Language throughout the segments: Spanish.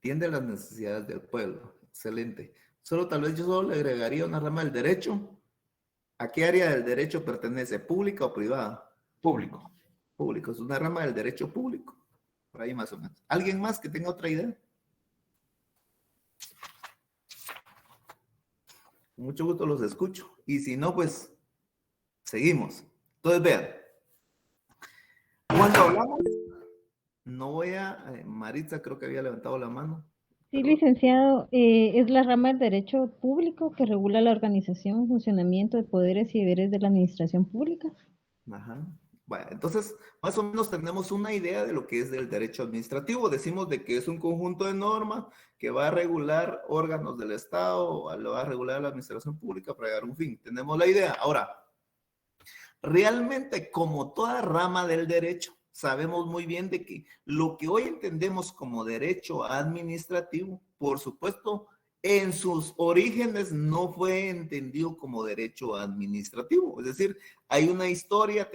entiende las necesidades del pueblo. Excelente. Tal vez yo solo le agregaría una rama del derecho. ¿A qué área del derecho pertenece? ¿Pública o privada? Público. Público. Es una rama del derecho público. Por ahí más o menos. ¿Alguien más que tenga otra idea? Con mucho gusto los escucho. Y si no, pues seguimos. Entonces, vean. Cuando hablamos, no voy a... Maritza creo que había levantado la mano. Sí, licenciado, es la rama del derecho público que regula la organización, funcionamiento de poderes y deberes de la administración pública. Ajá. Bueno, entonces, más o menos tenemos una idea de lo que es el derecho administrativo. Decimos de que es un conjunto de normas que va a regular órganos del Estado, lo va a regular la administración pública para llegar a un fin. Tenemos la idea. Ahora, realmente, como toda rama del derecho, sabemos muy bien de que lo que hoy entendemos como derecho administrativo, por supuesto, en sus orígenes no fue entendido como derecho administrativo. Es decir, hay una historia,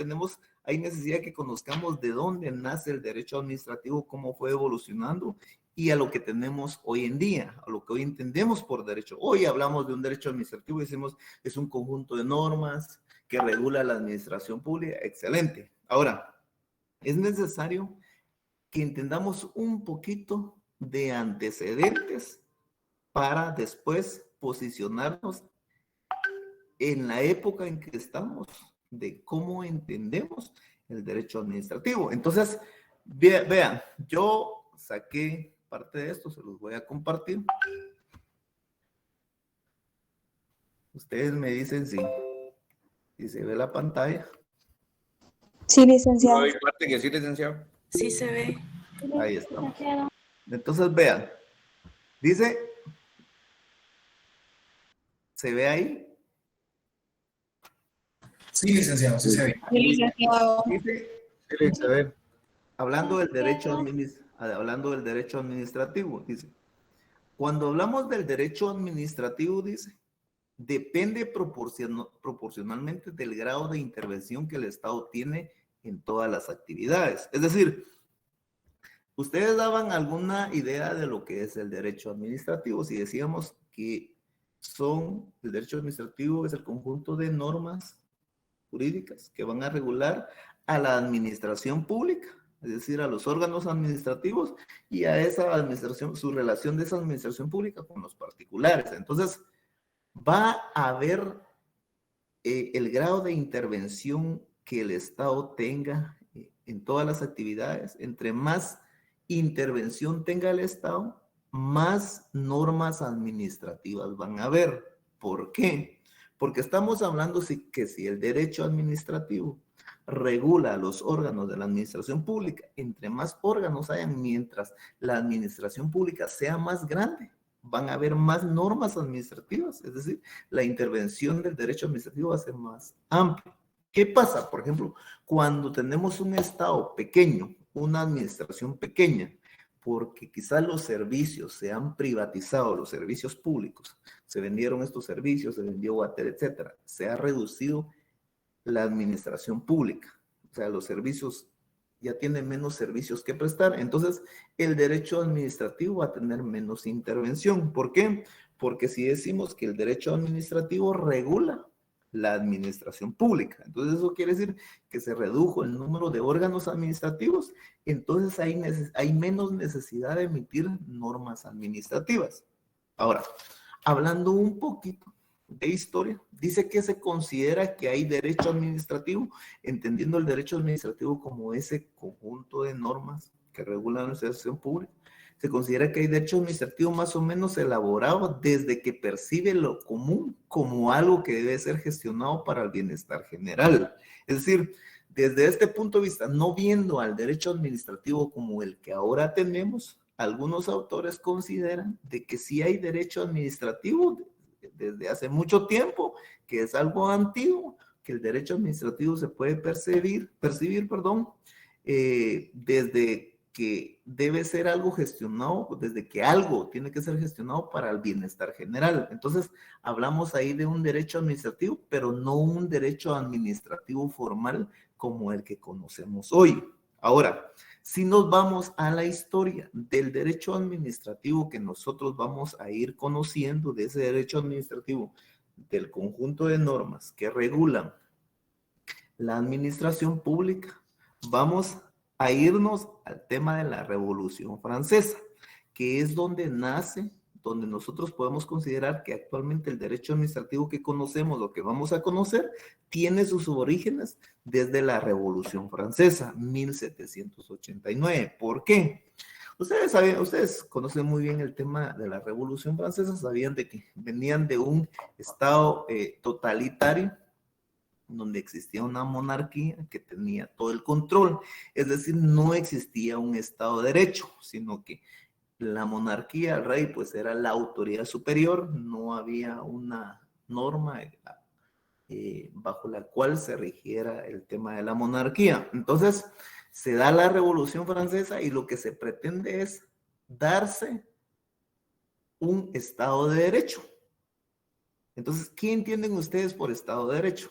hay necesidad de que conozcamos de dónde nace el derecho administrativo, cómo fue evolucionando y a lo que tenemos hoy en día, a lo que hoy entendemos por derecho. Hoy hablamos de un derecho administrativo y decimos es un conjunto de normas que regula la administración pública. Excelente. Ahora, es necesario que entendamos un poquito de antecedentes para después posicionarnos en la época en que estamos, de cómo entendemos el derecho administrativo. Entonces, vean, yo saqué parte de esto, se los voy a compartir. Ustedes me dicen si se ve la pantalla. Sí, licenciado. Hay parte que sí, licenciado. Sí se ve. Ahí estamos. Entonces, vean, dice, ¿se ve ahí? Sí, licenciado, sí se ve. Sí, licenciado. Dice, Sí, se ve. hablando del derecho administrativo, dice, cuando hablamos del derecho administrativo, dice, depende proporcionalmente del grado de intervención que el Estado tiene en todas las actividades. Es decir, ustedes daban alguna idea de lo que es el derecho administrativo, si decíamos que el derecho administrativo es el conjunto de normas jurídicas que van a regular a la administración pública, es decir, a los órganos administrativos y a esa administración, su relación de esa administración pública con los particulares. Entonces, va a haber el grado de intervención que el Estado tenga en todas las actividades. Entre más intervención tenga el Estado, más normas administrativas van a haber. ¿Por qué? Porque estamos hablando que si el derecho administrativo regula los órganos de la administración pública, entre más órganos hayan, mientras la administración pública sea más grande, van a haber más normas administrativas, es decir, la intervención del derecho administrativo va a ser más amplia. ¿Qué pasa? Por ejemplo, cuando tenemos un Estado pequeño, una administración pequeña, porque quizás los servicios se han privatizado, los servicios públicos, se vendieron estos servicios, se vendió water, etcétera, se ha reducido la administración pública, o sea, los servicios ya tienen menos servicios que prestar, entonces el derecho administrativo va a tener menos intervención. ¿Por qué? Porque si decimos que el derecho administrativo regula la administración pública, entonces eso quiere decir que se redujo el número de órganos administrativos, entonces hay menos necesidad de emitir normas administrativas. Ahora, hablando un poquito de historia, dice que se considera que hay derecho administrativo, entendiendo el derecho administrativo como ese conjunto de normas que regulan la administración pública. Se considera que hay derecho administrativo más o menos elaborado desde que percibe lo común como algo que debe ser gestionado para el bienestar general. Es decir, desde este punto de vista, no viendo al derecho administrativo como el que ahora tenemos, algunos autores consideran de que sí hay derecho administrativo desde hace mucho tiempo, que es algo antiguo, que el derecho administrativo se puede percibir, desde que debe ser algo gestionado, desde que algo tiene que ser gestionado para el bienestar general. Entonces, hablamos ahí de un derecho administrativo, pero no un derecho administrativo formal como el que conocemos hoy. Ahora, Si nos vamos a la historia del derecho administrativo que nosotros vamos a ir conociendo, de ese derecho administrativo, del conjunto de normas que regulan la administración pública, vamos a irnos al tema de la Revolución Francesa, que es donde nace, donde nosotros podemos considerar que actualmente el derecho administrativo que conocemos, lo que vamos a conocer, tiene sus orígenes desde la Revolución Francesa, 1789. ¿Por qué? Ustedes conocen muy bien el tema de la Revolución Francesa, sabían de que venían de un estado totalitario, donde existía una monarquía que tenía todo el control, es decir, no existía un Estado de Derecho, sino que la monarquía, el rey, pues era la autoridad superior, no había una norma bajo la cual se rigiera el tema de la monarquía. Entonces, se da la Revolución Francesa y lo que se pretende es darse un Estado de Derecho. Entonces, ¿qué entienden ustedes por Estado de Derecho?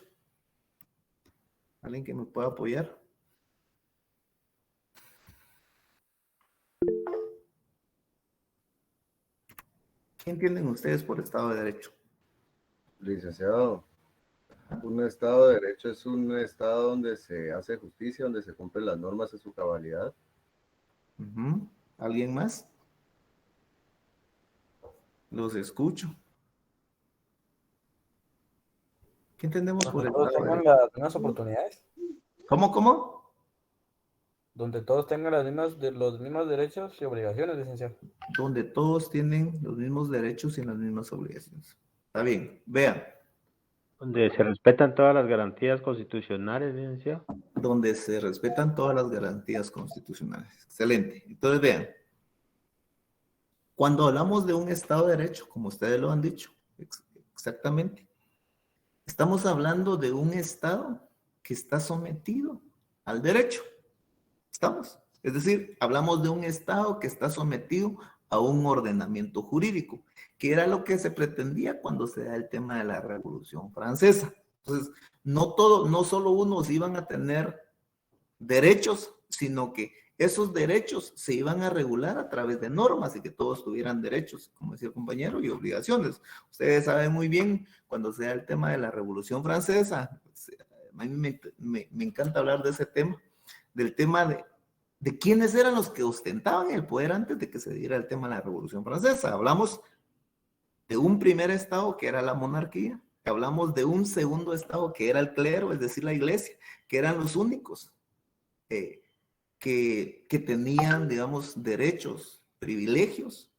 ¿Alguien que me pueda apoyar? ¿Qué entienden ustedes por Estado de Derecho? Licenciado, un Estado de Derecho es un Estado donde se hace justicia, donde se cumplen las normas en su cabalidad. ¿Alguien más? Los escucho. ¿Qué entendemos por Estado de tengan Derecho? las mismas oportunidades, ¿Cómo? donde todos tengan los mismos derechos y obligaciones, licenciado. Donde todos tienen los mismos derechos y las mismas obligaciones. Está bien, vean. Donde se respetan todas las garantías constitucionales, licenciado. Donde se respetan todas las garantías constitucionales. Excelente. Entonces, vean. Cuando hablamos de un Estado de Derecho, como ustedes lo han dicho, exactamente, estamos hablando de un Estado que está sometido al derecho. ¿Estamos? Es decir, hablamos de un Estado que está sometido a un ordenamiento jurídico, que era lo que se pretendía cuando se da el tema de la Revolución Francesa. Entonces, no solo unos iban a tener derechos, sino que esos derechos se iban a regular a través de normas y que todos tuvieran derechos, como decía el compañero, y obligaciones. Ustedes saben muy bien, cuando se da el tema de la Revolución Francesa, a mí me encanta hablar de ese tema, del tema de quiénes eran los que ostentaban el poder antes de que se diera el tema de la Revolución Francesa. Hablamos de un primer estado que era la monarquía, hablamos de un segundo estado que era el clero, es decir, la iglesia, que eran los únicos que tenían, digamos, derechos, privilegios.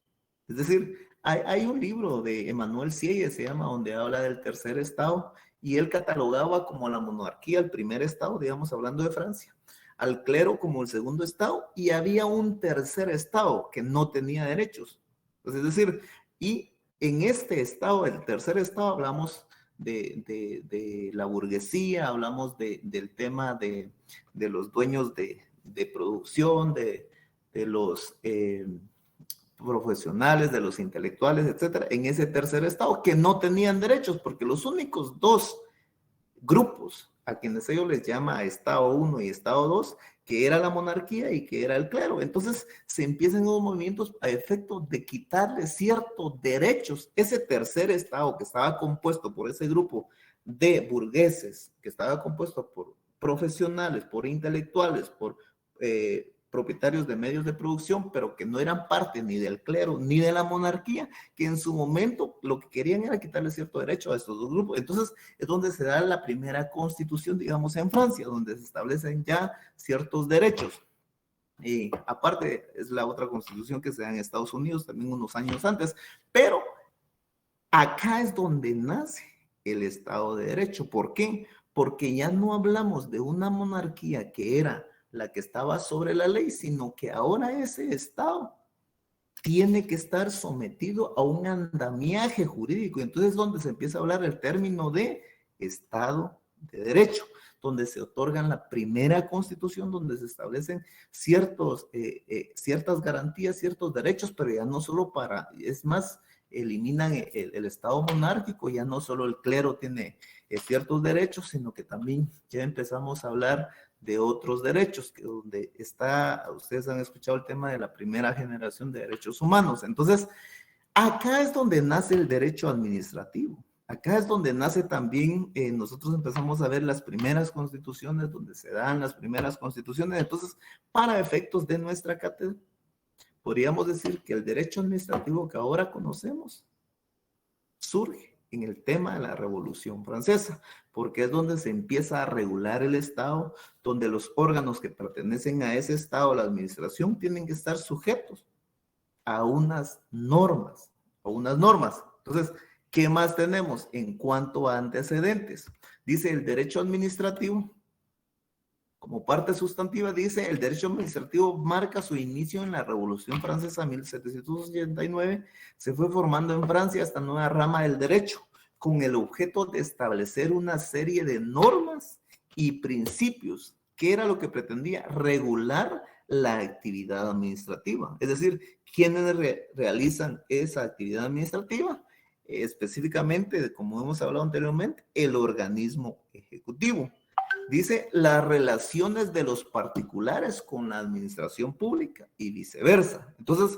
Es decir, hay un libro de Emmanuel Sieyes, se llama, donde habla del tercer estado, y él catalogaba como la monarquía el primer estado, digamos, hablando de Francia, al clero como el segundo estado, y había un tercer estado que no tenía derechos. Entonces, es decir, y en este estado, el tercer estado, hablamos de la burguesía, hablamos del tema de los dueños de producción, de los profesionales, de los intelectuales, etcétera, en ese tercer estado, que no tenían derechos, porque los únicos dos grupos a quienes ellos les llama Estado 1 y Estado 2, que era la monarquía y que era el clero. Entonces se empiezan unos movimientos a efecto de quitarle ciertos derechos. Ese tercer estado que estaba compuesto por ese grupo de burgueses, que estaba compuesto por profesionales, por intelectuales, por propietarios de medios de producción, pero que no eran parte ni del clero ni de la monarquía, que en su momento lo que querían era quitarle cierto derecho a estos dos grupos. Entonces es donde se da la primera constitución, digamos, en Francia, donde se establecen ya ciertos derechos. Y aparte es la otra constitución que se da en Estados Unidos también unos años antes, pero acá es donde nace el Estado de Derecho. ¿Por qué? Porque ya no hablamos de una monarquía que era la que estaba sobre la ley, sino que ahora ese Estado tiene que estar sometido a un andamiaje jurídico. Entonces es donde se empieza a hablar el término de Estado de Derecho, donde se otorgan la primera constitución, donde se establecen ciertas garantías, ciertos derechos, pero ya no solo es más, eliminan el Estado monárquico, ya no solo el clero tiene ciertos derechos, sino que también ya empezamos a hablar de otros derechos, que donde está, ustedes han escuchado el tema de la primera generación de derechos humanos. Entonces, acá es donde nace el derecho administrativo. Acá es donde nace también, nosotros empezamos a ver las primeras constituciones, donde se dan las primeras constituciones. Entonces, para efectos de nuestra cátedra, podríamos decir que el derecho administrativo que ahora conocemos surge en el tema de la Revolución Francesa, porque es donde se empieza a regular el Estado, donde los órganos que pertenecen a ese Estado, la administración, tienen que estar sujetos a unas normas, Entonces, ¿qué más tenemos en cuanto a antecedentes? Dice el derecho administrativo, como parte sustantiva, dice el derecho administrativo marca su inicio en la Revolución Francesa 1789, se fue formando en Francia esta nueva rama del derecho, con el objeto de establecer una serie de normas y principios, que era lo que pretendía regular la actividad administrativa. Es decir, ¿quiénes realizan esa actividad administrativa? Específicamente, como hemos hablado anteriormente, el organismo ejecutivo. Dice las relaciones de los particulares con la administración pública y viceversa. Entonces,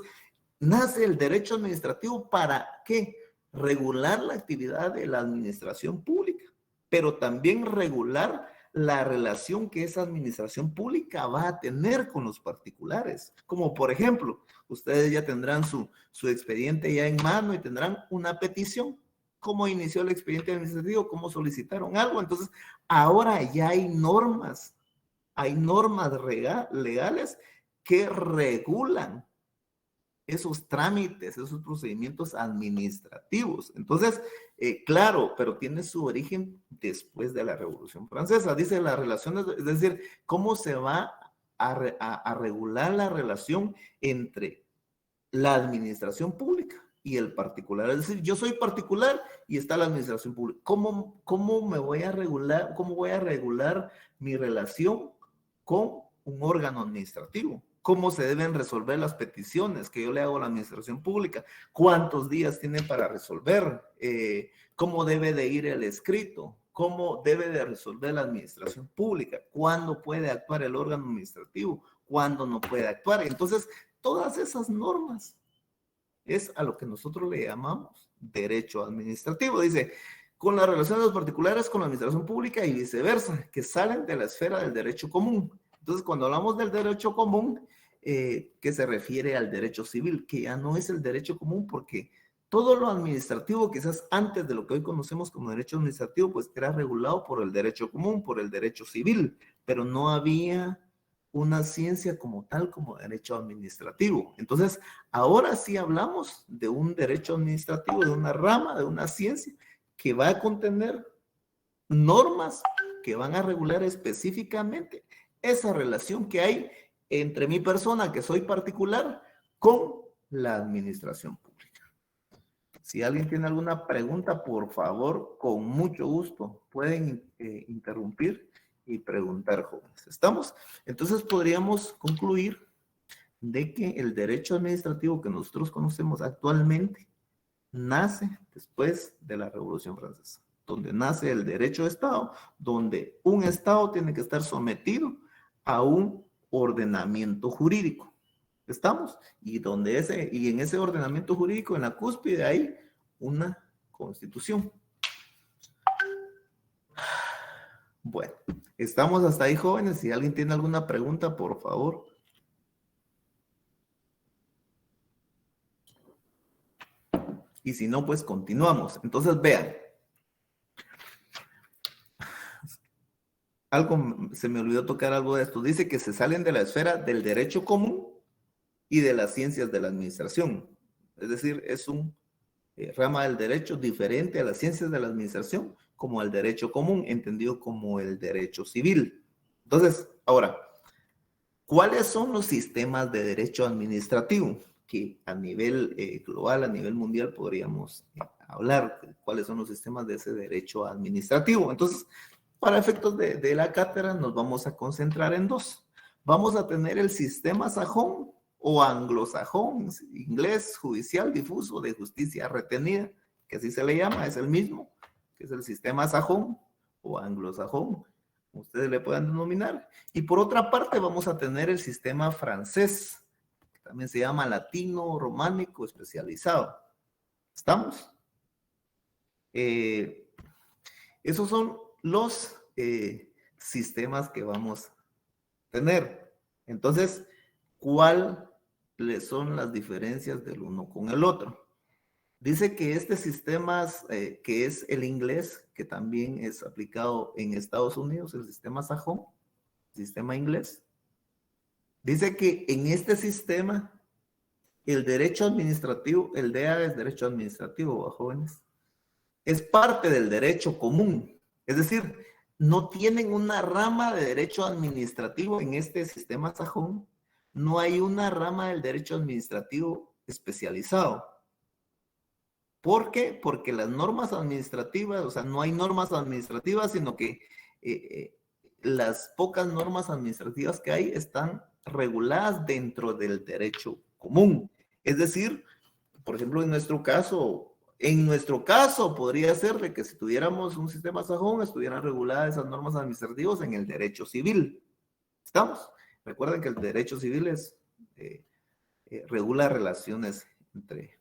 nace el derecho administrativo para ¿qué? Regular la actividad de la administración pública, pero también regular la relación que esa administración pública va a tener con los particulares. Como por ejemplo, ustedes ya tendrán su expediente ya en mano y tendrán una petición. ¿Cómo inició el expediente administrativo? ¿Cómo solicitaron algo? Entonces, ahora ya hay normas legales que regulan esos trámites, esos procedimientos administrativos. Entonces, claro, pero tiene su origen después de la Revolución Francesa. Dice las relaciones, es decir, cómo se va a regular la relación entre la administración pública y el particular. Es decir, yo soy particular y está la administración pública. ¿Cómo me voy a regular? ¿Cómo voy a regular mi relación con un órgano administrativo? ¿Cómo se deben resolver las peticiones que yo le hago a la administración pública? ¿Cuántos días tiene para resolver? ¿Cómo debe de ir el escrito? ¿Cómo debe de resolver la administración pública? ¿Cuándo puede actuar el órgano administrativo? ¿Cuándo no puede actuar? Entonces, todas esas normas es a lo que nosotros le llamamos derecho administrativo. Dice, con la relación de los particulares con la administración pública y viceversa, que salen de la esfera del derecho común. Entonces, cuando hablamos del derecho común, que se refiere al derecho civil, que ya no es el derecho común, porque todo lo administrativo, quizás antes de lo que hoy conocemos como derecho administrativo, pues era regulado por el derecho común, por el derecho civil, pero no había una ciencia como tal, como derecho administrativo. Entonces, ahora sí hablamos de un derecho administrativo, de una rama, de una ciencia, que va a contener normas que van a regular específicamente esa relación que hay entre mi persona, que soy particular, con la administración pública. Si alguien tiene alguna pregunta, por favor, con mucho gusto, pueden interrumpir y preguntar, jóvenes. ¿Estamos? Entonces podríamos concluir de que el derecho administrativo que nosotros conocemos actualmente nace después de la Revolución Francesa, donde nace el derecho de Estado, donde un Estado tiene que estar sometido a un ordenamiento jurídico. ¿Estamos? Y en ese ordenamiento jurídico, en la cúspide, hay una constitución. Bueno, estamos hasta ahí, jóvenes. Si alguien tiene alguna pregunta, por favor. Y si no, pues continuamos. Entonces, vean. Se me olvidó tocar algo de esto. Dice que se salen de la esfera del derecho común y de las ciencias de la administración. Es decir, es un rama del derecho diferente a las ciencias de la administración, como el derecho común, entendido como el derecho civil. Entonces, ahora, ¿cuáles son los sistemas de derecho administrativo? Que a nivel global, a nivel mundial, podríamos hablar cuáles son los sistemas de ese derecho administrativo. Entonces, para efectos de la cátedra, nos vamos a concentrar en dos. Vamos a tener el sistema sajón o anglosajón, inglés judicial difuso de justicia retenida, que así se le llama, es el mismo, que es el sistema sajón o anglosajón ustedes le puedan denominar. Y por otra parte vamos a tener el sistema francés, que también se llama latino, románico, especializado. ¿Estamos? Esos son los sistemas que vamos a tener. Entonces, ¿cuáles son las diferencias del uno con el otro? Dice que este sistema, que es el inglés, que también es aplicado en Estados Unidos, el sistema sajón, sistema inglés, dice que en este sistema el derecho administrativo, el DEA es derecho administrativo, jóvenes, es parte del derecho común. Es decir, no tienen una rama de derecho administrativo en este sistema sajón, no hay una rama del derecho administrativo especializado. ¿Por qué? Porque las normas administrativas, o sea, no hay normas administrativas, sino que las pocas normas administrativas que hay están reguladas dentro del derecho común. Es decir, por ejemplo, en nuestro caso podría ser de que si tuviéramos un sistema sajón, estuvieran reguladas esas normas administrativas en el derecho civil. ¿Estamos? Recuerden que el derecho civil regula relaciones entre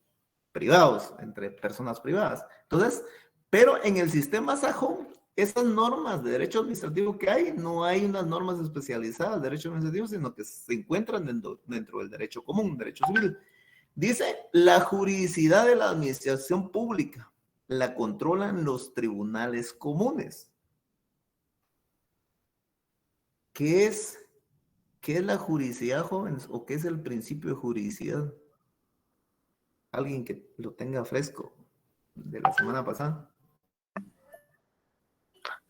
privados, entre personas privadas. Entonces, pero en el sistema sajón, esas normas de derecho administrativo que hay, no hay unas normas especializadas de derecho administrativo, sino que se encuentran dentro del derecho común, derecho civil. Dice, la juridicidad de la administración pública la controlan los tribunales comunes. ¿Qué es la juridicidad, jóvenes? ¿O qué es el principio de juridicidad? Alguien que lo tenga fresco de la semana pasada.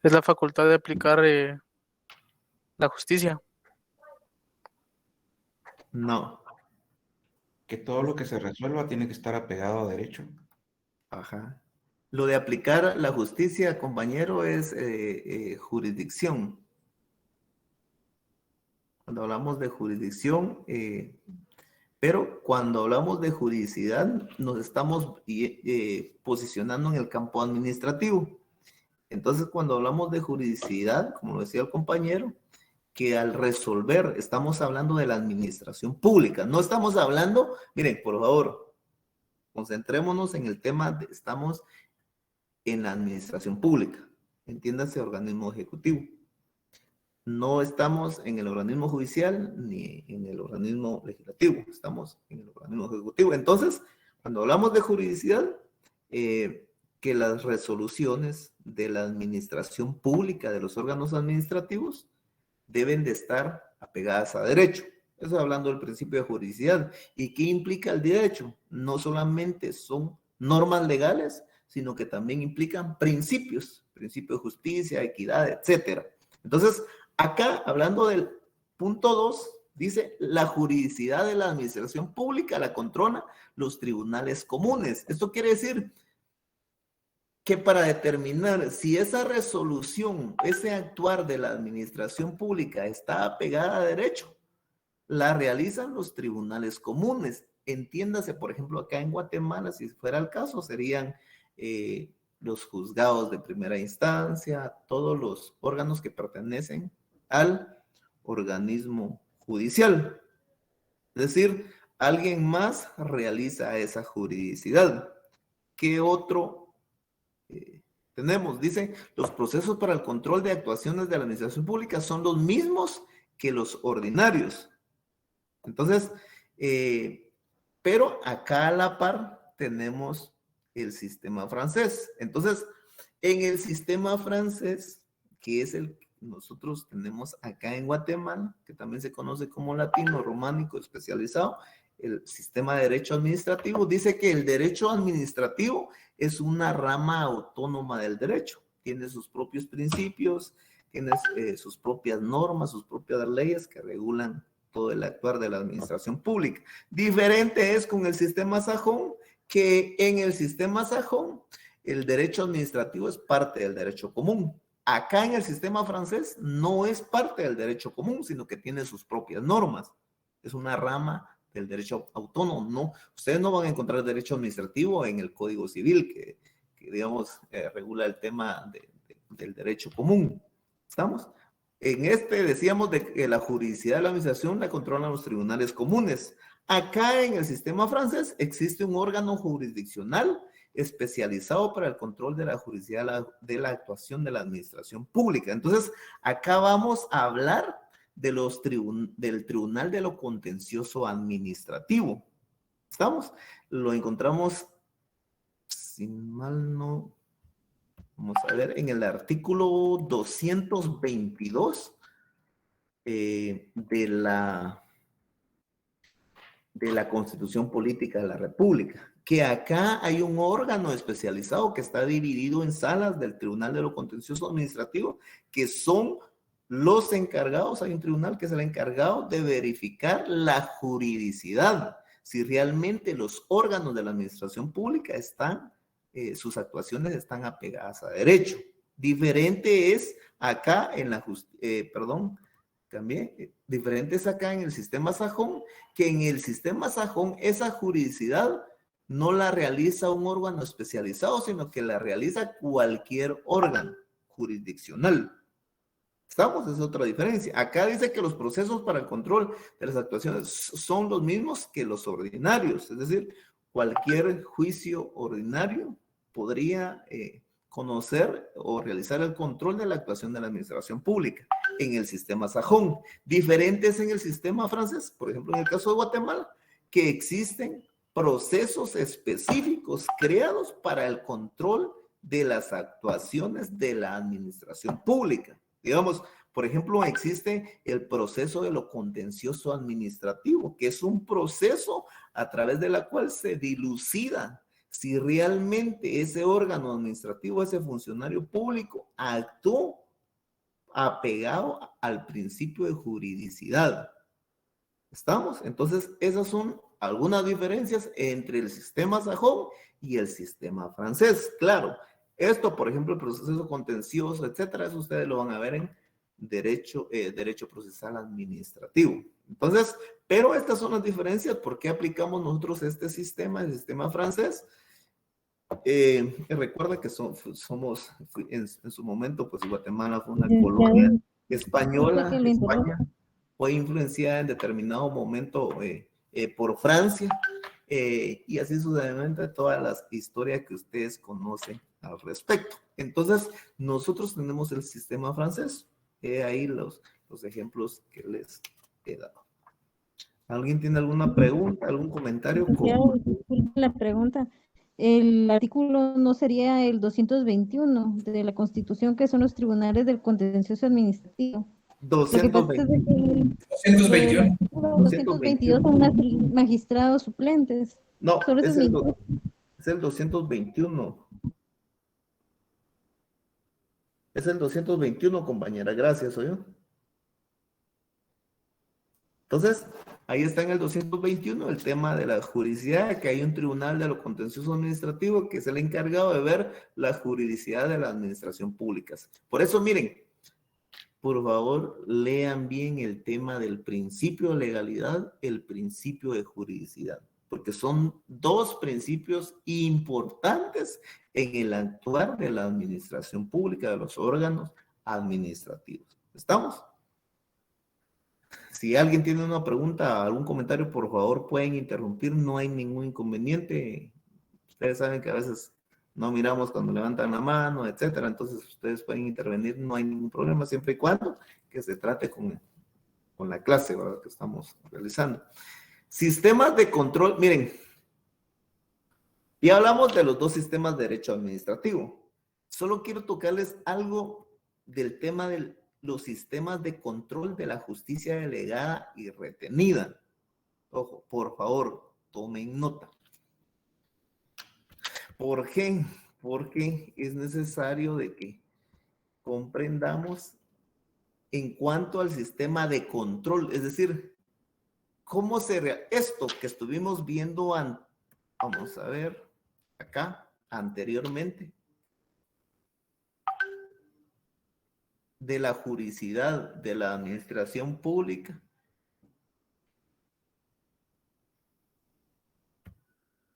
Es la facultad de aplicar la justicia. No. Que todo lo que se resuelva tiene que estar apegado a derecho. Ajá. Lo de aplicar la justicia, compañero, es jurisdicción. Cuando hablamos de jurisdicción, pero cuando hablamos de juridicidad, nos estamos posicionando en el campo administrativo. Entonces, cuando hablamos de juridicidad, como lo decía el compañero, que al resolver, estamos hablando de la administración pública. No estamos hablando, miren, por favor, concentrémonos en el tema, estamos en la administración pública. Entiéndase, organismo ejecutivo. No estamos en el organismo judicial ni en el organismo legislativo, estamos en el organismo ejecutivo. Entonces, cuando hablamos de juridicidad, que las resoluciones de la administración pública, de los órganos administrativos, deben de estar apegadas a derecho. Eso hablando del principio de juridicidad. ¿Y qué implica el derecho? No solamente son normas legales, sino que también implican principios de justicia, equidad, etcétera. Entonces, acá, hablando del punto 2, dice, la juridicidad de la administración pública la controlan los tribunales comunes. Esto quiere decir que para determinar si esa resolución, ese actuar de la administración pública está apegada a derecho, la realizan los tribunales comunes. Entiéndase, por ejemplo, acá en Guatemala, si fuera el caso, serían los juzgados de primera instancia, todos los órganos que pertenecen al organismo judicial. Es decir, alguien más realiza esa juridicidad. ¿Qué otro tenemos? Dice, los procesos para el control de actuaciones de la administración pública son los mismos que los ordinarios. Entonces, pero acá a la par tenemos el sistema francés. Entonces, en el sistema francés, que es el que nosotros tenemos acá en Guatemala, que también se conoce como latino, románico, especializado, el sistema de derecho administrativo, dice que el derecho administrativo es una rama autónoma del derecho. Tiene sus propios principios, tiene sus propias normas, sus propias leyes que regulan todo el actuar de la administración pública. Diferente es con el sistema sajón, que en el sistema sajón el derecho administrativo es parte del derecho común. Acá en el sistema francés no es parte del derecho común, sino que tiene sus propias normas. Es una rama del derecho autónomo. No, ustedes no van a encontrar derecho administrativo en el Código Civil, que digamos, regula el tema del derecho común. ¿Estamos? En este decíamos de que la juridicidad de la administración la controlan los tribunales comunes. Acá en el sistema francés existe un órgano jurisdiccional especializado para el control de la juridicidad de la actuación de la administración pública. Entonces, acá vamos a hablar de del Tribunal de lo Contencioso Administrativo. ¿Estamos? Lo encontramos, si mal no, vamos a ver, en el artículo 222 de la Constitución Política de la República, que acá hay un órgano especializado que está dividido en salas del Tribunal de lo Contencioso Administrativo, que son los encargados, hay un tribunal que es el encargado de verificar la juridicidad, si realmente los órganos de la administración pública están, sus actuaciones están apegadas a derecho. Diferente es acá en la diferente es acá en el sistema sajón, que en el sistema sajón esa juridicidad no la realiza un órgano especializado, sino que la realiza cualquier órgano jurisdiccional. ¿Estamos? Es otra diferencia. Acá dice que los procesos para el control de las actuaciones son los mismos que los ordinarios, es decir, cualquier juicio ordinario podría conocer o realizar el control de la actuación de la administración pública en el sistema sajón. Diferentes en el sistema francés, por ejemplo, en el caso de Guatemala, que existen procesos específicos creados para el control de las actuaciones de la administración pública. Digamos, por ejemplo, existe el proceso de lo contencioso administrativo, que es un proceso a través de la cual se dilucida si realmente ese órgano administrativo, ese funcionario público, actuó apegado al principio de juridicidad. ¿Estamos? Entonces, esas son algunas diferencias entre el sistema sajón y el sistema francés. Claro, esto, por ejemplo, el proceso contencioso, etcétera, eso ustedes lo van a ver en derecho procesal administrativo. Entonces, pero estas son las diferencias. ¿Por qué aplicamos nosotros este sistema, el sistema francés? Recuerda que somos, en su momento, pues Guatemala fue una colonia española. España fue influenciada en determinado momento por Francia, y así sucesivamente todas las historias que ustedes conocen al respecto. Entonces, nosotros tenemos el sistema francés. Ahí los ejemplos que les he dado. ¿Alguien tiene alguna pregunta, algún comentario? La pregunta, el artículo no sería el 221 de la Constitución, que son los tribunales del contencioso administrativo. 221. 222 son magistrados suplentes. No, es el 221. Es el 221, compañera. Gracias, ¿oyó? Entonces, ahí está en el 221 el tema de la juridicidad, que hay un tribunal de lo contencioso administrativo que es el encargado de ver la juridicidad de la administración pública. Por eso, miren, por favor, lean bien el tema del principio de legalidad, el principio de juridicidad, porque son dos principios importantes en el actuar de la administración pública, de los órganos administrativos. ¿Estamos? Si alguien tiene una pregunta, algún comentario, por favor, pueden interrumpir, no hay ningún inconveniente. Ustedes saben que a veces no miramos cuando levantan la mano, etcétera, entonces ustedes pueden intervenir, no hay ningún problema, siempre y cuando que se trate con la clase, ¿verdad?, que estamos realizando. Sistemas de control, miren, ya hablamos de los dos sistemas de derecho administrativo. Solo quiero tocarles algo del tema de los sistemas de control de la justicia delegada y retenida. Ojo, por favor, tomen nota. ¿Por qué? Porque es necesario de que comprendamos en cuanto al sistema de control, es decir, cómo esto que estuvimos viendo, vamos a ver acá anteriormente, de la juridicidad de la administración pública.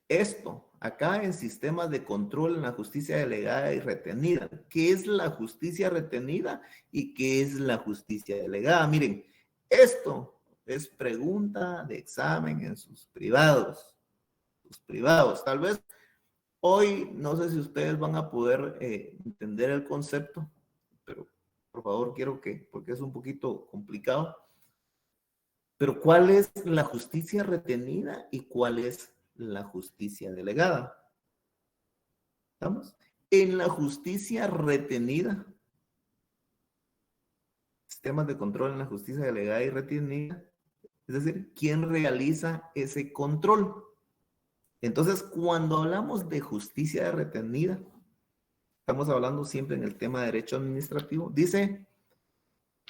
Esto acá en sistemas de control en la justicia delegada y retenida. ¿Qué es la justicia retenida y qué es la justicia delegada? Miren, esto es pregunta de examen en sus privados. Tal vez hoy, no sé si ustedes van a poder entender el concepto, pero por favor quiero que, porque es un poquito complicado, pero ¿cuál es la justicia retenida y cuál es la justicia delegada? ¿Estamos? En la justicia retenida, sistemas de control en la justicia delegada y retenida, es decir, ¿quién realiza ese control? Entonces, cuando hablamos de justicia retenida, estamos hablando siempre en el tema de derecho administrativo, dice,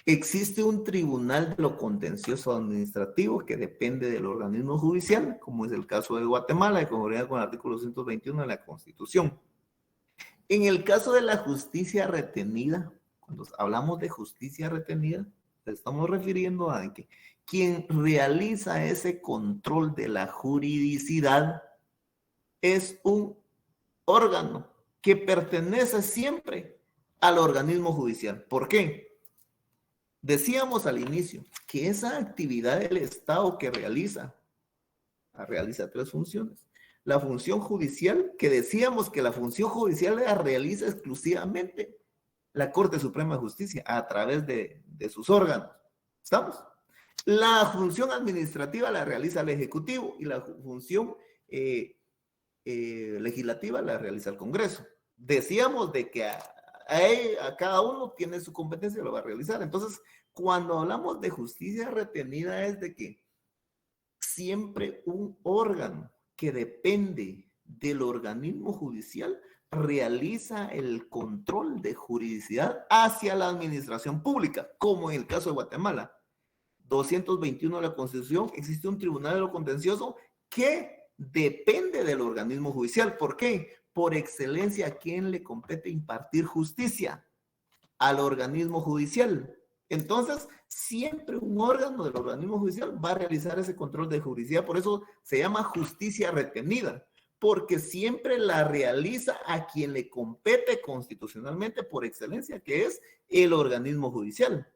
existe un tribunal de lo contencioso administrativo que depende del organismo judicial, como es el caso de Guatemala, de conformidad con el artículo 121 de la Constitución. En el caso de la justicia retenida, cuando hablamos de justicia retenida, estamos refiriendo a que quien realiza ese control de la juridicidad es un órgano que pertenece siempre al organismo judicial. ¿Por qué? Decíamos al inicio que esa actividad del Estado que realiza tres funciones. La función judicial, que decíamos que la función judicial la realiza exclusivamente la Corte Suprema de Justicia a través de sus órganos. ¿Estamos? La función administrativa la realiza el Ejecutivo y la función legislativa la realiza el Congreso. Decíamos de que a cada uno tiene su competencia y lo va a realizar. Entonces, cuando hablamos de justicia retenida es de que siempre un órgano que depende del organismo judicial realiza el control de juridicidad hacia la administración pública, como en el caso de Guatemala. 221 de la Constitución, existe un tribunal de lo contencioso que depende del organismo judicial. ¿Por qué? Por excelencia, ¿a quién le compete impartir justicia? Al organismo judicial. Entonces, siempre un órgano del organismo judicial va a realizar ese control de juridicidad. Por eso se llama justicia retenida, porque siempre la realiza a quien le compete constitucionalmente por excelencia, que es el organismo judicial.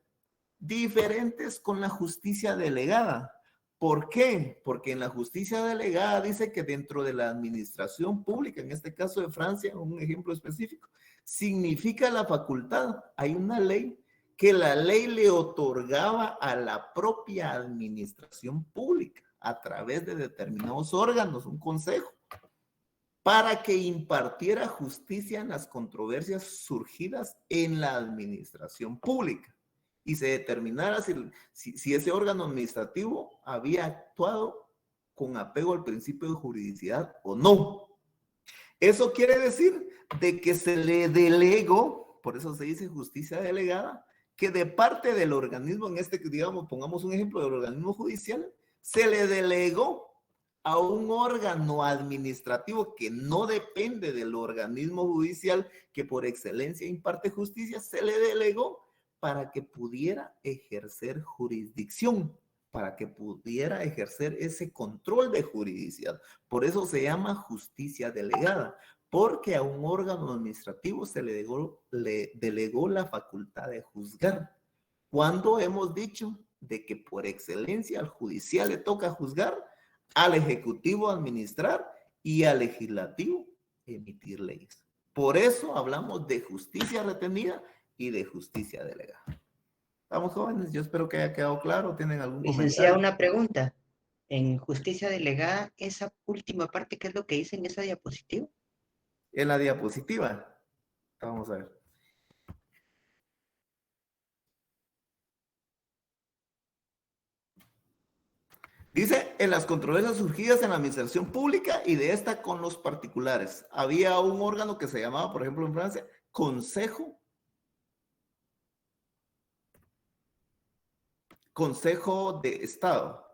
Diferentes con la justicia delegada. ¿Por qué? Porque en la justicia delegada dice que dentro de la administración pública, en este caso de Francia, un ejemplo específico, significa la facultad. Hay una ley que la ley le otorgaba a la propia administración pública a través de determinados órganos, un consejo, para que impartiera justicia en las controversias surgidas en la administración pública y se determinara si ese órgano administrativo había actuado con apego al principio de juridicidad o no. Eso quiere decir de que se le delegó, por eso se dice justicia delegada, que de parte del organismo, digamos, pongamos un ejemplo del organismo judicial, se le delegó a un órgano administrativo que no depende del organismo judicial, que por excelencia imparte justicia, se le delegó para que pudiera ejercer jurisdicción, para que pudiera ejercer ese control de juridicidad. Por eso se llama justicia delegada, porque a un órgano administrativo se le delegó la facultad de juzgar. Cuando hemos dicho de que por excelencia al judicial le toca juzgar, al ejecutivo administrar y al legislativo emitir leyes. Por eso hablamos de justicia retenida y de justicia delegada. Estamos jóvenes, yo espero que haya quedado claro. ¿Tienen algún Licenciada, comentario? una pregunta. En justicia delegada, esa última parte, ¿qué es lo que dice en esa diapositiva? En la diapositiva. Vamos a ver. Dice, en las controversias surgidas en la administración pública y de esta con los particulares. Había un órgano que se llamaba, por ejemplo, en Francia, Consejo de Estado.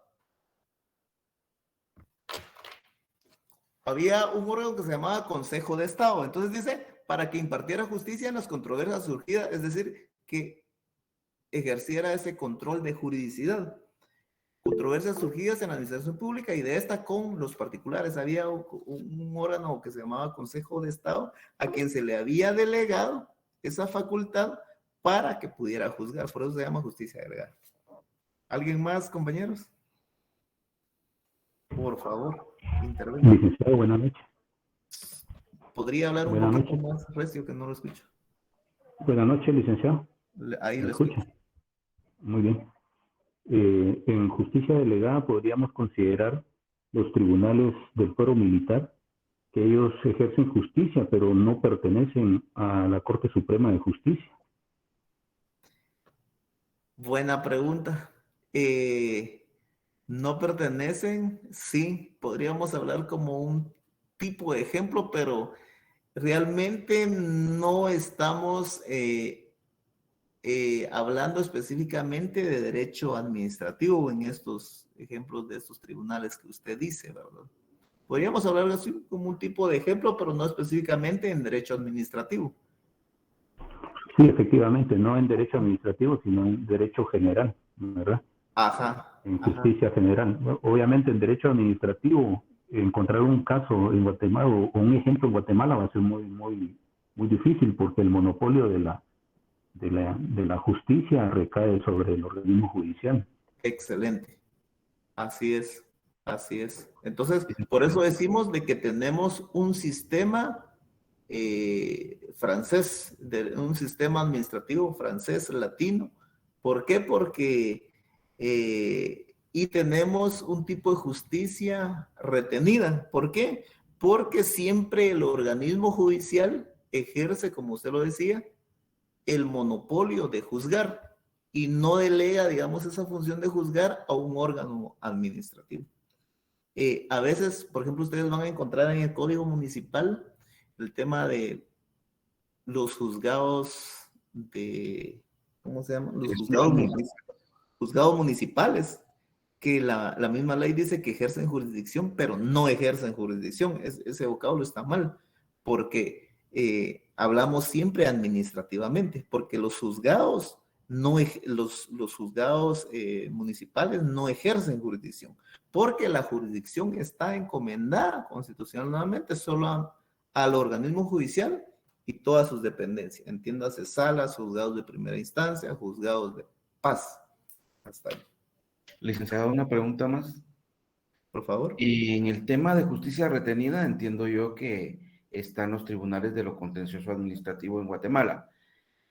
Había un órgano que se llamaba Consejo de Estado. Entonces dice, para que impartiera justicia en las controversias surgidas, es decir, que ejerciera ese control de juridicidad. Controversias surgidas en la administración pública y de esta con los particulares. Había un órgano que se llamaba Consejo de Estado a quien se le había delegado esa facultad para que pudiera juzgar. Por eso se llama justicia delegada. ¿Alguien más, compañeros? Por favor, intervenga. Licenciado, buenas noches. ¿Podría hablar un Buenas poquito noches. más recio que no lo escucho? Buenas noches, licenciado. Ahí ¿Me lo escucha? escucho. Muy bien. En justicia delegada podríamos considerar los tribunales del fuero militar, que ellos ejercen justicia, pero no pertenecen a la Corte Suprema de Justicia. Buena pregunta. No pertenecen, sí, podríamos hablar como un tipo de ejemplo, pero realmente no estamos hablando específicamente de derecho administrativo en estos ejemplos de estos tribunales que usted dice, ¿verdad? Podríamos hablar así como un tipo de ejemplo, pero no específicamente en derecho administrativo. Sí, efectivamente, no en derecho administrativo, sino en derecho general, ¿verdad? Ajá. En justicia general. Bueno, obviamente en derecho administrativo, encontrar un caso en Guatemala o un ejemplo en Guatemala va a ser muy difícil porque el monopolio de la justicia recae sobre el organismo judicial. Excelente. Así es. Así es. Entonces, por eso decimos de que tenemos un sistema francés, un sistema administrativo francés latino. ¿Por qué? Porque y tenemos un tipo de justicia retenida. ¿Por qué? Porque siempre el organismo judicial ejerce, como usted lo decía, el monopolio de juzgar y no delega, digamos, esa función de juzgar a un órgano administrativo. A veces, por ejemplo, ustedes van a encontrar en el Código Municipal el tema de los juzgados de, ¿cómo se llama? Los juzgados municipales, que la misma ley dice que ejercen jurisdicción, pero no ejercen jurisdicción. Ese vocablo está mal, porque hablamos siempre administrativamente, porque los juzgados, los juzgados municipales no ejercen jurisdicción, porque la jurisdicción está encomendada constitucionalmente solo al organismo judicial y todas sus dependencias. Entiéndase, salas, juzgados de primera instancia, juzgados de paz. Hasta ahí. Licenciado, una pregunta más. Por favor. Y en el tema de justicia retenida, entiendo yo que están los tribunales de lo contencioso administrativo en Guatemala.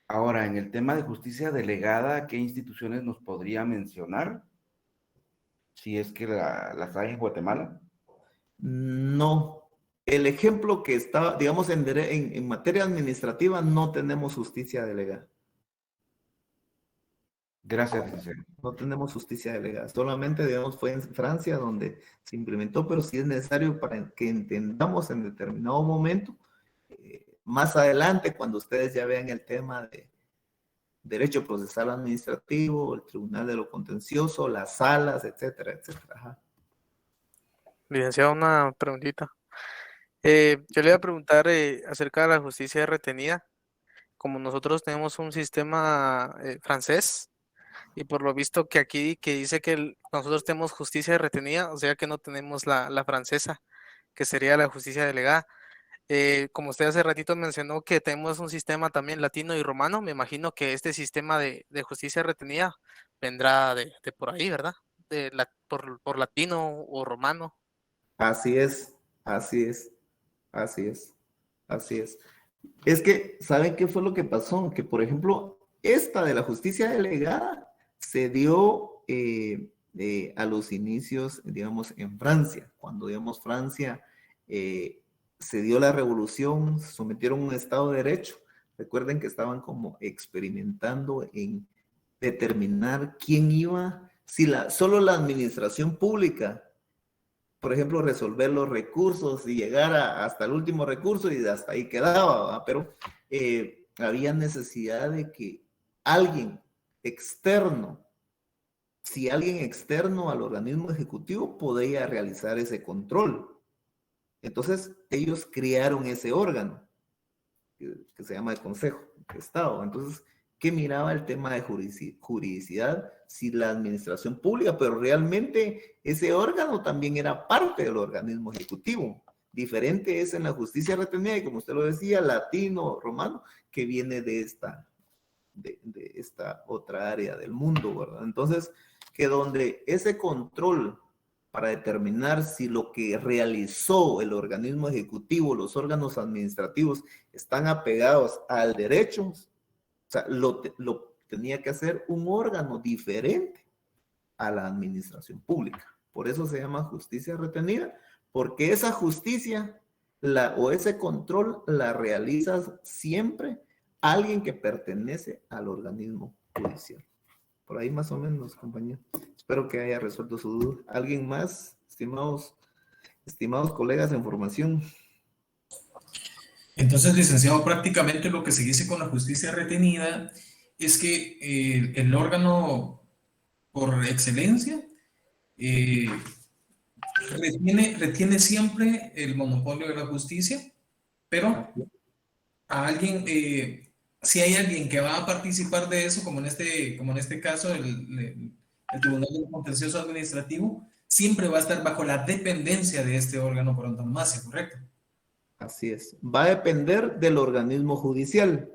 Ahora, en el tema de justicia delegada, ¿qué instituciones nos podría mencionar? Si es que las hay en Guatemala. No. El ejemplo que está, digamos, en materia administrativa, no tenemos justicia delegada. Gracias, licenciado. No tenemos justicia delegada. Solamente, digamos, fue en Francia donde se implementó, pero sí es necesario para que entendamos en determinado momento, más adelante, cuando ustedes ya vean el tema de derecho procesal administrativo, el tribunal de lo contencioso, las salas, etcétera, etcétera. Ajá. Licenciado, una preguntita. Yo le iba a preguntar acerca de la justicia retenida. Como nosotros tenemos un sistema francés, y por lo visto que aquí que dice que nosotros tenemos justicia retenida, o sea que no tenemos la francesa, que sería la justicia delegada. Como usted hace ratito mencionó que tenemos un sistema también latino y romano, me imagino que este sistema de justicia retenida vendrá de por ahí, ¿verdad? Por latino o romano. Así es, así es, así es, así es. Es que, ¿saben qué fue lo que pasó? Que, por ejemplo, esta de la justicia delegada se dio a los inicios, digamos, en Francia. Cuando, digamos, Francia se dio la revolución, se sometieron a un Estado de Derecho. Recuerden que estaban como experimentando en determinar quién iba, si solo la administración pública, por ejemplo, resolver los recursos y llegar hasta el último recurso y hasta ahí quedaba, ¿verdad? Pero había necesidad de que alguien externo, si alguien externo al organismo ejecutivo podía realizar ese control. Entonces, ellos crearon ese órgano que se llama el Consejo de Estado. Entonces, que miraba el tema de juridicidad, si la administración pública, pero realmente ese órgano también era parte del organismo ejecutivo. Diferente es en la justicia retenida, y como usted lo decía, latino, romano, que viene de esta otra área del mundo, ¿verdad? Entonces, que donde ese control para determinar si lo que realizó el organismo ejecutivo, los órganos administrativos, están apegados al derecho, o sea, lo tenía que hacer un órgano diferente a la administración pública. Por eso se llama justicia retenida, porque esa justicia o ese control la realiza siempre alguien que pertenece al organismo judicial. Por ahí más o menos, compañero. Espero que haya resuelto su duda. ¿Alguien más, estimados colegas en formación? Entonces, licenciado, prácticamente lo que se dice con la justicia retenida es que el órgano por excelencia retiene siempre el monopolio de la justicia, pero a alguien, si hay alguien que va a participar de eso, como en este caso el Tribunal del Contencioso Administrativo, siempre va a estar bajo la dependencia de este órgano por antonomasia, ¿correcto? Así es. Va a depender del organismo judicial.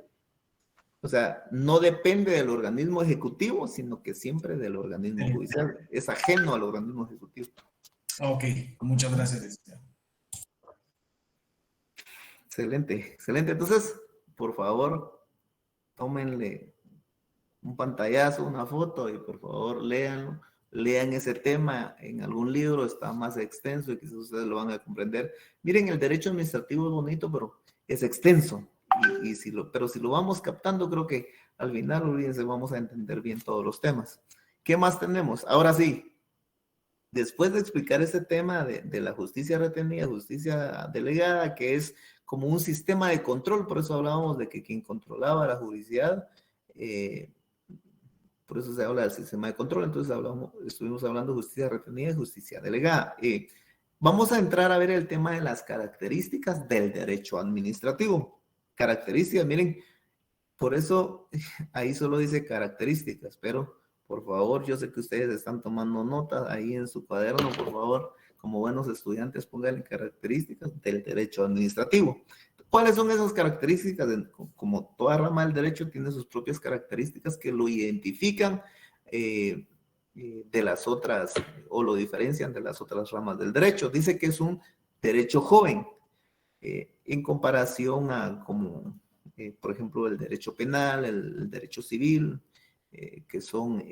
O sea, no depende del organismo ejecutivo, sino que siempre del organismo judicial. Es ajeno al organismo ejecutivo. Ok, muchas gracias. Excelente, excelente. Entonces, por favor, tómenle un pantallazo, una foto y por favor léanlo. Lean ese tema en algún libro, está más extenso y quizás ustedes lo van a comprender. Miren, el derecho administrativo es bonito, pero es extenso. Pero si lo vamos captando, creo que al final, olvídense, vamos a entender bien todos los temas. ¿Qué más tenemos? Ahora sí, después de explicar ese tema de la justicia retenida, justicia delegada, que es como un sistema de control, por eso hablábamos de que quien controlaba la jurisdicción, por eso se habla del sistema de control. Entonces estuvimos hablando de justicia retenida y justicia delegada. Vamos a entrar a ver el tema de las características del derecho administrativo. Características, miren, por eso ahí solo dice características, pero por favor, yo sé que ustedes están tomando notas ahí en su cuaderno, por favor, como buenos estudiantes, pónganle características del derecho administrativo. ¿Cuáles son esas características? Como toda rama del derecho tiene sus propias características que lo identifican de las otras, o lo diferencian de las otras ramas del derecho. Dice que es un derecho joven, en comparación a como, por ejemplo, el derecho penal, el derecho civil, que son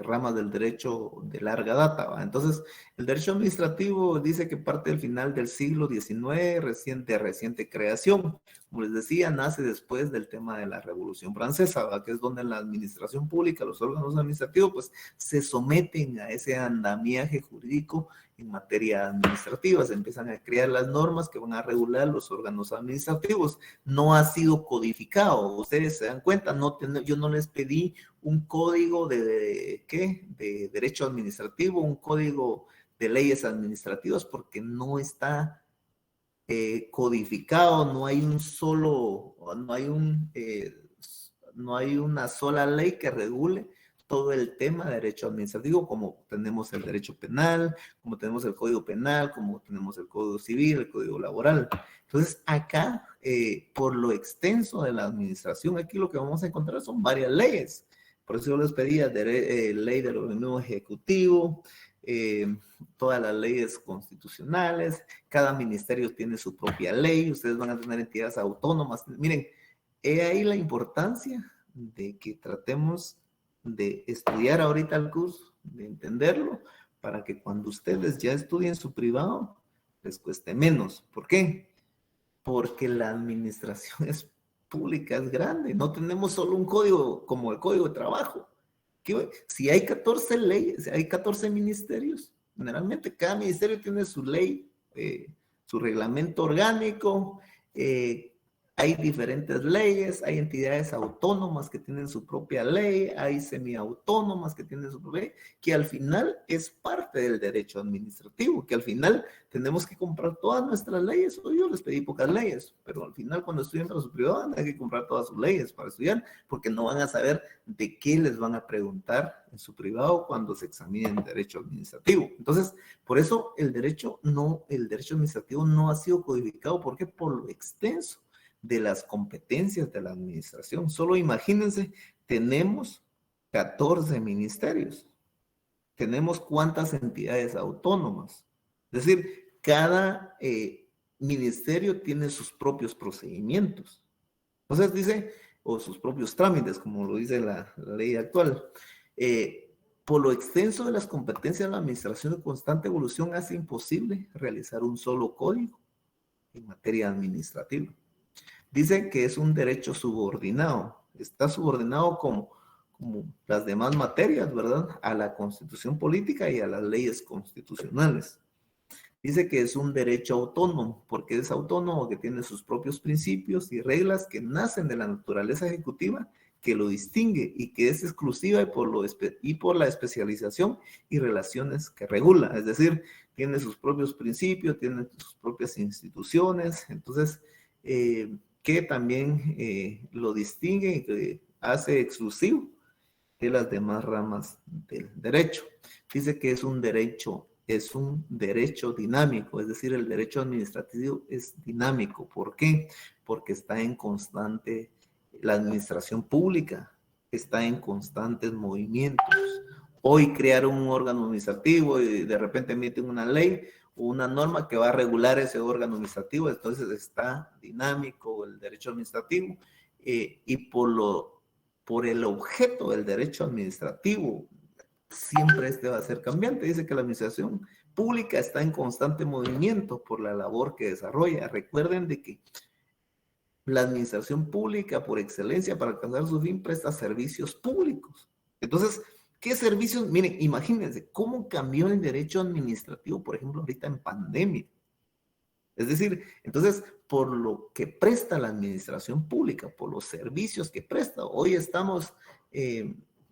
ramas del derecho de larga data, ¿va? Entonces, el derecho administrativo dice que parte del final del siglo XIX, reciente creación. Como les decía, nace después del tema de la Revolución Francesa, ¿va? Que es donde la administración pública, los órganos administrativos, pues se someten a ese andamiaje jurídico en materia administrativa. Se empiezan a crear las normas que van a regular los órganos administrativos. No ha sido codificado. Ustedes se dan cuenta, yo no les pedí un código de derecho administrativo, un código de leyes administrativas, porque no está codificado, no hay una sola ley que regule todo el tema de derecho administrativo, como tenemos el derecho penal, como tenemos el código penal, como tenemos el código civil, el código laboral. Entonces, acá, por lo extenso de la administración, aquí lo que vamos a encontrar son varias leyes. Por eso yo les pedía ley del organismo ejecutivo, todas las leyes constitucionales, cada ministerio tiene su propia ley, ustedes van a tener entidades autónomas. Miren, he ahí la importancia de que tratemos de estudiar ahorita el curso, de entenderlo, para que cuando ustedes ya estudien su privado, les cueste menos. ¿Por qué? Porque la administración pública es grande, no tenemos solo un código como el Código de Trabajo. Si hay 14 leyes, hay 14 ministerios, generalmente cada ministerio tiene su ley, su reglamento orgánico, hay diferentes leyes, hay entidades autónomas que tienen su propia ley, hay semiautónomas que tienen su propia ley, que al final es parte del derecho administrativo, que al final tenemos que comprar todas nuestras leyes. Hoy yo les pedí pocas leyes, pero al final cuando estudian para su privado hay que comprar todas sus leyes para estudiar, porque no van a saber de qué les van a preguntar en su privado cuando se examinen derecho administrativo. Entonces, por eso el derecho administrativo no ha sido codificado. ¿Por qué? Por lo extenso de las competencias de la administración. Solo imagínense, tenemos 14 ministerios. Tenemos cuántas entidades autónomas. Es decir, cada ministerio tiene sus propios procedimientos. Entonces dice, o sus propios trámites, como lo dice la ley actual. Por lo extenso de las competencias de la administración de constante evolución hace imposible realizar un solo código en materia administrativa. Dice que es un derecho subordinado. Está subordinado como las demás materias, ¿verdad? A la Constitución política y a las leyes constitucionales. Dice que es un derecho autónomo, porque es autónomo, que tiene sus propios principios y reglas que nacen de la naturaleza ejecutiva, que lo distingue y que es exclusiva y por la especialización y relaciones que regula. Es decir, tiene sus propios principios, tiene sus propias instituciones, entonces, que también lo distingue y que hace exclusivo de las demás ramas del derecho. Dice que es un derecho dinámico, es decir, el derecho administrativo es dinámico. ¿Por qué? Porque está en constante, la administración pública está en constantes movimientos. Hoy crearon un órgano administrativo y de repente emiten una ley o una norma que va a regular ese órgano administrativo, entonces está dinámico el derecho administrativo y por el objeto del derecho administrativo, siempre este va a ser cambiante. Dice que la administración pública está en constante movimiento por la labor que desarrolla. Recuerden de que la administración pública, por excelencia, para alcanzar su fin, presta servicios públicos. Entonces, ¿qué servicios? Miren, imagínense cómo cambió el derecho administrativo, por ejemplo, ahorita en pandemia. Es decir, entonces, por lo que presta la administración pública, por los servicios que presta. Hoy estamos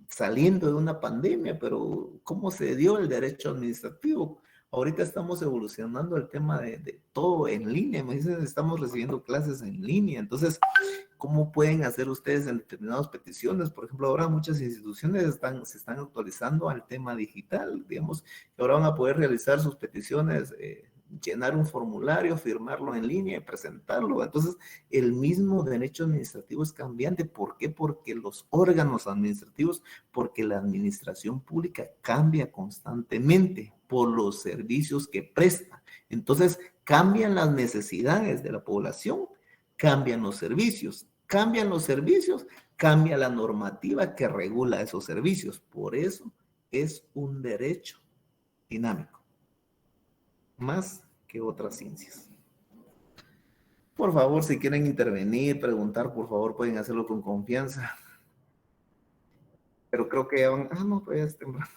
saliendo de una pandemia, pero ¿cómo se dio el derecho administrativo? Ahorita estamos evolucionando el tema de todo en línea. Me dicen, estamos recibiendo clases en línea. Entonces, ¿cómo pueden hacer ustedes en determinadas peticiones? Por ejemplo, ahora muchas instituciones se están actualizando al tema digital. Digamos, que ahora van a poder realizar sus peticiones, llenar un formulario, firmarlo en línea y presentarlo. Entonces, el mismo derecho administrativo es cambiante. ¿Por qué? Porque los órganos administrativos, porque la administración pública cambia constantemente por los servicios que presta. Entonces, cambian las necesidades de la población, cambian los servicios, cambia la normativa que regula esos servicios. Por eso es un derecho dinámico, más que otras ciencias. Por favor, si quieren intervenir, preguntar, por favor, pueden hacerlo con confianza. Pero creo que ya van... no, pues ya es temprano.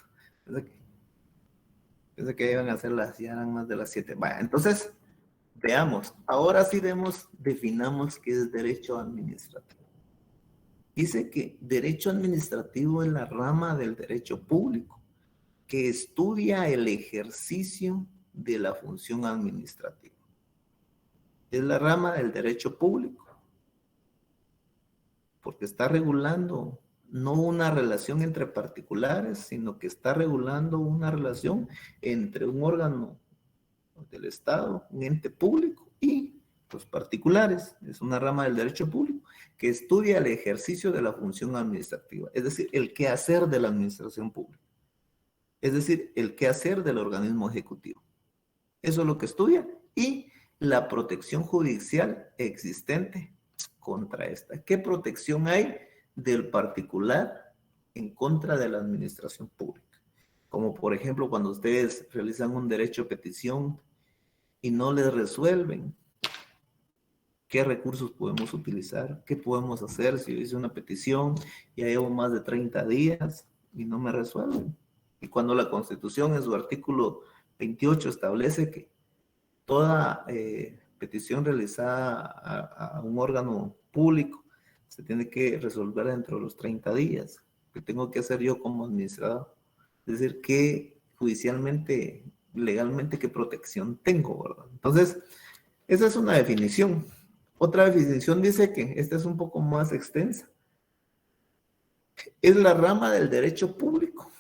Pensé que iban a hacer ya eran más de las 7. Vaya, entonces, veamos. Ahora sí definamos qué es derecho administrativo. Dice que derecho administrativo es la rama del derecho público que estudia el ejercicio de la función administrativa. Es la rama del derecho público, porque está regulando no una relación entre particulares, sino que está regulando una relación entre un órgano del Estado, un ente público y los particulares. Es una rama del derecho público que estudia el ejercicio de la función administrativa, es decir, el quehacer de la administración pública, es decir, el quehacer del organismo ejecutivo. Eso es lo que estudia, y la protección judicial existente contra esta. ¿Qué protección hay del particular en contra de la administración pública? Como por ejemplo, cuando ustedes realizan un derecho a petición y no les resuelven, ¿qué recursos podemos utilizar? ¿Qué podemos hacer si yo hice una petición y ya llevo más de 30 días y no me resuelven? Y cuando la Constitución en su artículo 28 establece que toda petición realizada a un órgano público se tiene que resolver dentro de los 30 días. ¿Qué tengo que hacer yo como administrador? Es decir, que judicialmente, legalmente, qué protección tengo, ¿verdad? Entonces, esa es una definición. Otra definición dice que esta es un poco más extensa. Es la rama del derecho público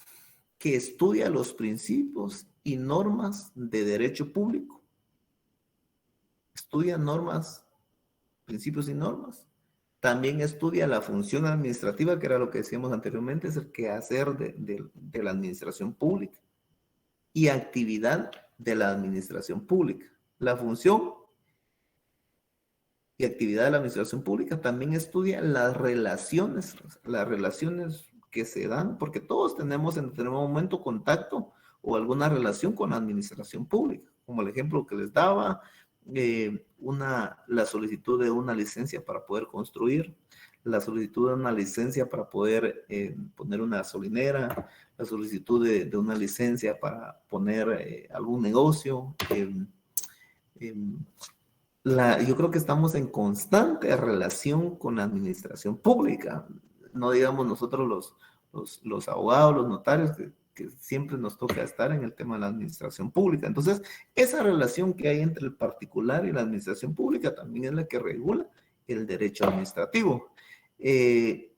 que estudia los principios y normas de derecho público. Estudia normas, principios y normas. También estudia la función administrativa, que era lo que decíamos anteriormente, es el quehacer de la administración pública y actividad de la administración pública. La función y actividad de la administración pública también estudia las relaciones que se dan, porque todos tenemos en determinado momento contacto o alguna relación con la administración pública, como el ejemplo que les daba, la solicitud de una licencia para poder construir, la solicitud de una licencia para poder poner una gasolinera, la solicitud de una licencia para poner algún negocio. Yo creo que estamos en constante relación con la administración pública. No digamos nosotros los abogados, los notarios, que siempre nos toca estar en el tema de la administración pública. Entonces, esa relación que hay entre el particular y la administración pública también es la que regula el derecho administrativo. Dice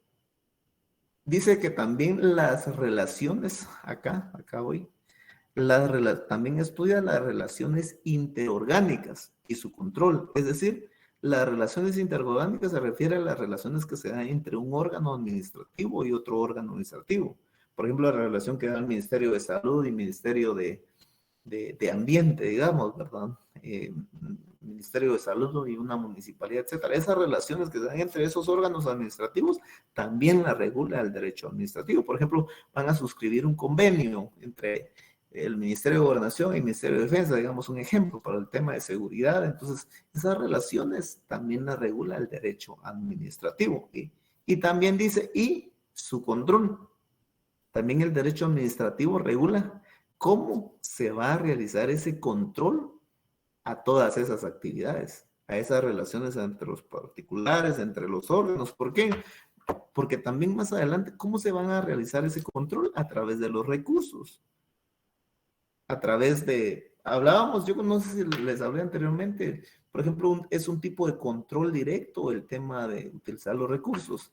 que también las relaciones, acá voy, también estudia las relaciones interorgánicas y su control. Es decir, las relaciones interorgánicas se refiere a las relaciones que se dan entre un órgano administrativo y otro órgano administrativo. Por ejemplo, la relación que da el Ministerio de Salud y Ministerio de Ambiente, digamos, ¿verdad? Ministerio de Salud y una municipalidad, etcétera. Esas relaciones que se dan entre esos órganos administrativos también la regula el derecho administrativo. Por ejemplo, van a suscribir un convenio entre el Ministerio de Gobernación y el Ministerio de Defensa, digamos un ejemplo, para el tema de seguridad. Entonces, esas relaciones también las regula el derecho administrativo. Y también dice, y su control. También el derecho administrativo regula cómo se va a realizar ese control a todas esas actividades, a esas relaciones entre los particulares, entre los órganos. ¿Por qué? Porque también más adelante, ¿cómo se van a realizar ese control? A través de los recursos. A través de, hablábamos, yo no sé si les hablé anteriormente, por ejemplo, es un tipo de control directo el tema de utilizar los recursos.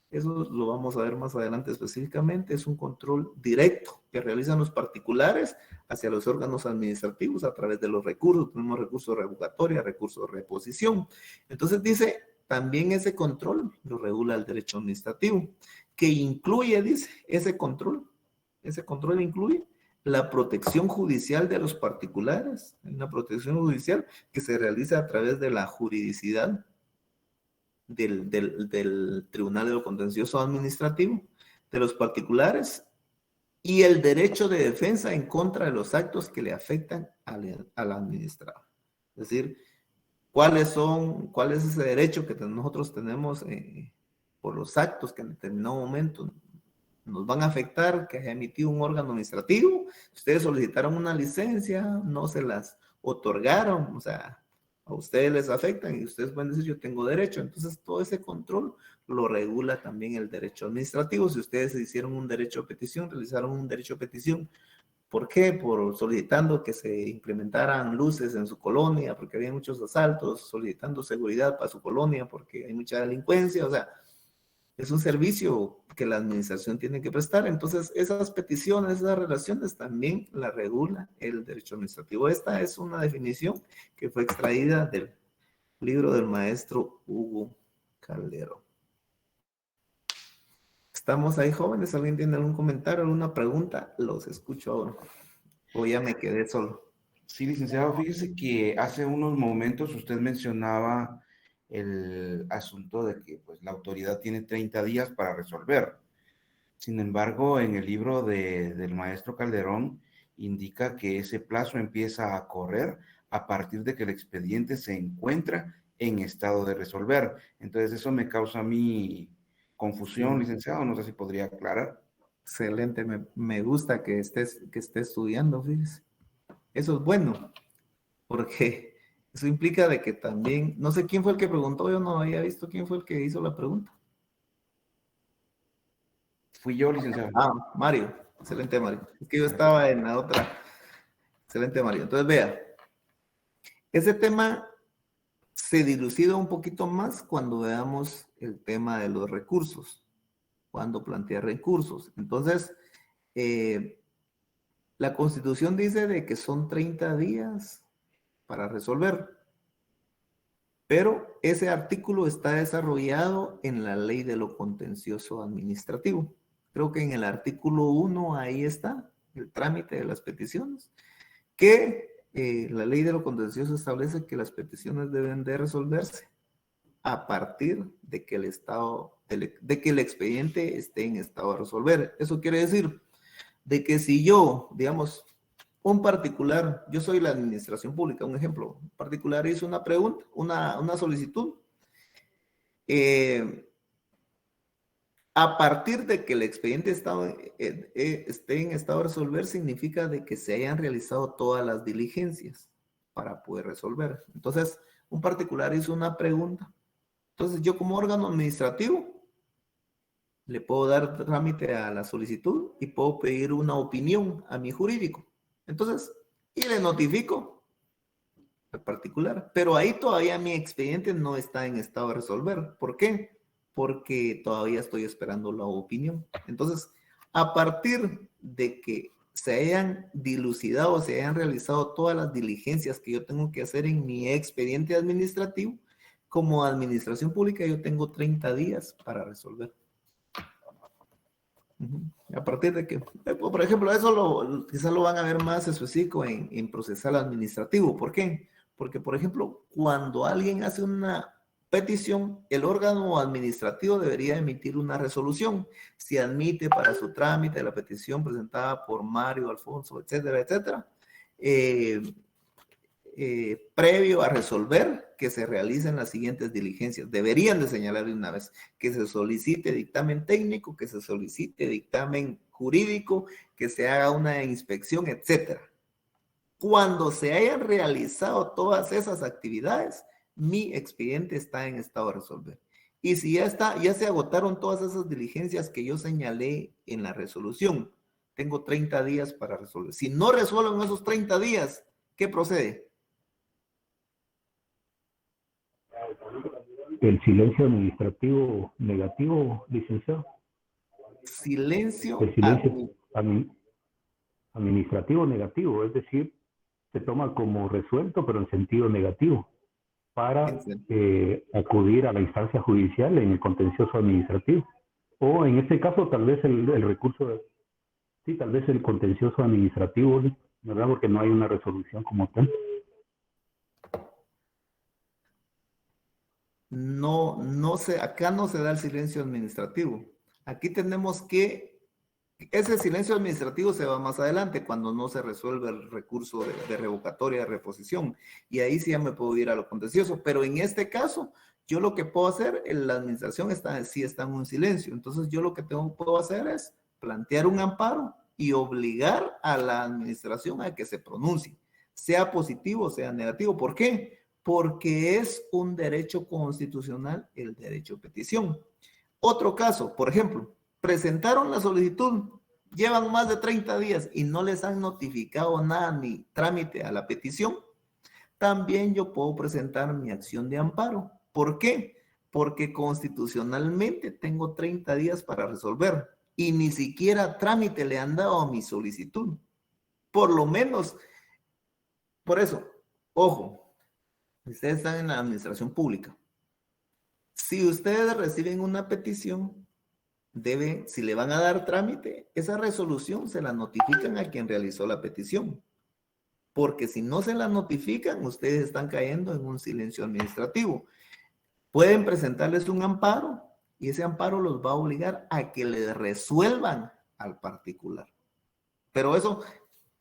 Eso lo vamos a ver más adelante específicamente. Es un control directo que realizan los particulares hacia los órganos administrativos a través de los recursos. Tenemos recursos revocatoria, recursos de reposición. Entonces dice, también ese control lo regula el derecho administrativo, que incluye, dice, ese control incluye la protección judicial de los particulares, una protección judicial que se realiza a través de la juridicidad del Tribunal de lo Contencioso Administrativo de los particulares y el derecho de defensa en contra de los actos que le afectan al administrador. Es decir, ¿cuál es ese derecho que nosotros tenemos por los actos que en determinado momento nos van a afectar, que haya emitido un órgano administrativo? Ustedes solicitaron una licencia, no se las otorgaron, o sea, a ustedes les afectan y ustedes pueden decir yo tengo derecho. Entonces todo ese control lo regula también el derecho administrativo. Si ustedes hicieron un derecho de petición, realizaron un derecho de petición, ¿por qué? Por solicitando que se implementaran luces en su colonia, porque había muchos asaltos, solicitando seguridad para su colonia, porque hay mucha delincuencia, o sea, es un servicio que la administración tiene que prestar. Entonces, esas peticiones, esas relaciones también la regula el derecho administrativo. Esta es una definición que fue extraída del libro del maestro Hugo Calderón. ¿Estamos ahí, jóvenes? ¿Alguien tiene algún comentario, alguna pregunta? Los escucho ahora. O ya me quedé solo. Sí, licenciado, fíjese que hace unos momentos usted mencionaba el asunto de que pues, la autoridad tiene 30 días para resolver. Sin embargo, en el libro del maestro Calderón indica que ese plazo empieza a correr a partir de que el expediente se encuentra en estado de resolver. Entonces, eso me causa a mí confusión, licenciado. No sé si podría aclarar. Excelente, me gusta que esté estudiando, fíjese. Eso es bueno, porque Eso implica de que también, no sé quién fue el que preguntó, yo no había visto quién fue el que hizo la pregunta. Fui yo, licenciado. Ah, Mario. Excelente, Mario. Es que yo estaba en la otra. Excelente, Mario. Entonces, vea, ese tema se dilucida un poquito más cuando veamos el tema de los recursos, cuando plantea recursos. Entonces, la Constitución dice de que son 30 días para resolver, pero ese artículo está desarrollado en la Ley de lo Contencioso Administrativo. Creo que en el artículo 1 ahí está el trámite de las peticiones, que la Ley de lo Contencioso establece que las peticiones deben de resolverse a partir de que el expediente esté en estado de resolver. Eso quiere decir de que si yo, digamos, un particular, yo soy la administración pública, un ejemplo, un particular hizo una pregunta, una solicitud, a partir de que el expediente esté en estado de resolver, significa de que se hayan realizado todas las diligencias para poder resolver. Entonces, un particular hizo una pregunta. Entonces, yo como órgano administrativo le puedo dar trámite a la solicitud y puedo pedir una opinión a mi jurídico. Entonces, y le notifico al particular. Pero ahí todavía mi expediente no está en estado de resolver. ¿Por qué? Porque todavía estoy esperando la opinión. Entonces, a partir de que se hayan dilucidado, se hayan realizado todas las diligencias que yo tengo que hacer en mi expediente administrativo, como administración pública yo tengo 30 días para resolver. A partir de que, por ejemplo, eso quizás lo van a ver más específico en procesal administrativo. ¿Por qué? Porque, por ejemplo, cuando alguien hace una petición, el órgano administrativo debería emitir una resolución. Si admite para su trámite la petición presentada por Mario, Alfonso, etcétera, etcétera, previo a resolver, que se realicen las siguientes diligencias. Deberían de señalar de una vez que se solicite dictamen técnico, que se solicite dictamen jurídico, que se haga una inspección, etcétera. Cuando se hayan realizado todas esas actividades, mi expediente está en estado de resolver. Y si ya se agotaron todas esas diligencias que yo señalé en la resolución, tengo 30 días para resolver. Si no resuelvo en esos 30 días, ¿qué procede? El silencio administrativo negativo, licenciado. Silencio, El silencio administrativo negativo, es decir, se toma como resuelto, pero en sentido negativo, para acudir a la instancia judicial en el contencioso administrativo. O en este caso, tal vez el recurso, sí, tal vez el contencioso administrativo, ¿verdad? Porque no hay una resolución como tal. Acá no se da el silencio administrativo. Aquí tenemos que, ese silencio administrativo se va más adelante cuando no se resuelve el recurso de revocatoria de reposición. Y ahí sí ya me puedo ir a lo contencioso. Pero en este caso, yo lo que puedo hacer, la administración sí está en un silencio. Entonces yo lo que puedo hacer es plantear un amparo y obligar a la administración a que se pronuncie, sea positivo o sea negativo. ¿Por qué? Porque es un derecho constitucional el derecho de petición. Otro caso, por ejemplo, presentaron la solicitud, llevan más de 30 días y no les han notificado nada ni trámite a la petición, también yo puedo presentar mi acción de amparo. ¿Por qué? Porque constitucionalmente tengo 30 días para resolver y ni siquiera trámite le han dado a mi solicitud. Por lo menos, por eso, ojo, ustedes están en la administración pública. Si ustedes reciben una petición, si le van a dar trámite, esa resolución se la notifican a quien realizó la petición. Porque si no se la notifican, ustedes están cayendo en un silencio administrativo. Pueden presentarles un amparo y ese amparo los va a obligar a que le resuelvan al particular. Pero eso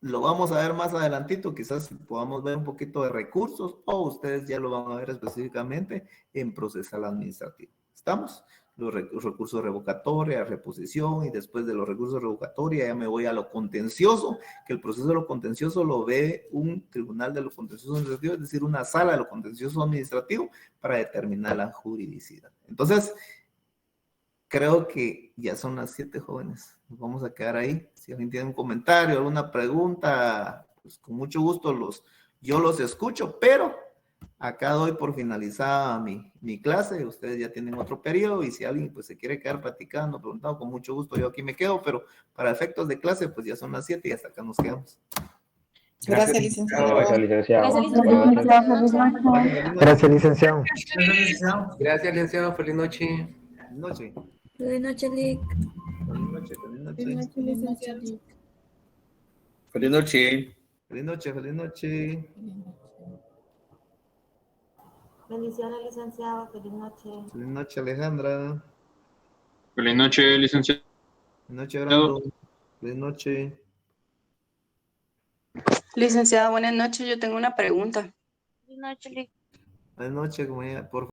lo vamos a ver más adelantito, quizás podamos ver un poquito de recursos o ustedes ya lo van a ver específicamente en procesal administrativo. ¿Estamos? Los recursos revocatorios, reposición, y después de los recursos revocatorios ya me voy a lo contencioso, que el proceso de lo contencioso lo ve un tribunal de lo contencioso administrativo, es decir, una sala de lo contencioso administrativo para determinar la juridicidad. Entonces, creo que ya son las 7, jóvenes. Nos vamos a quedar ahí. Si alguien tiene un comentario, alguna pregunta, pues con mucho gusto yo los escucho, pero acá doy por finalizada mi clase. Ustedes ya tienen otro periodo y si alguien pues se quiere quedar platicando, preguntando, con mucho gusto yo aquí me quedo, pero para efectos de clase pues ya son las 7 y hasta acá nos quedamos. Gracias, licenciado. Gracias, licenciado. Gracias, licenciado. Gracias, licenciado. Feliz noche. Feliz noche. Buenas noches, Lic. Feliz noche, feliz noche. Buenas noches, licenciado. Feliz noche. Feliz noche, feliz noche. Bendiciones, licenciado. Feliz noche. Feliz noche, Alejandra. Feliz noche, licenciado. Feliz noche, Brando. Feliz noche. Licenciada, buenas noches. Yo tengo una pregunta. Buenas noches, Lic. Buenas noches, compañera. Por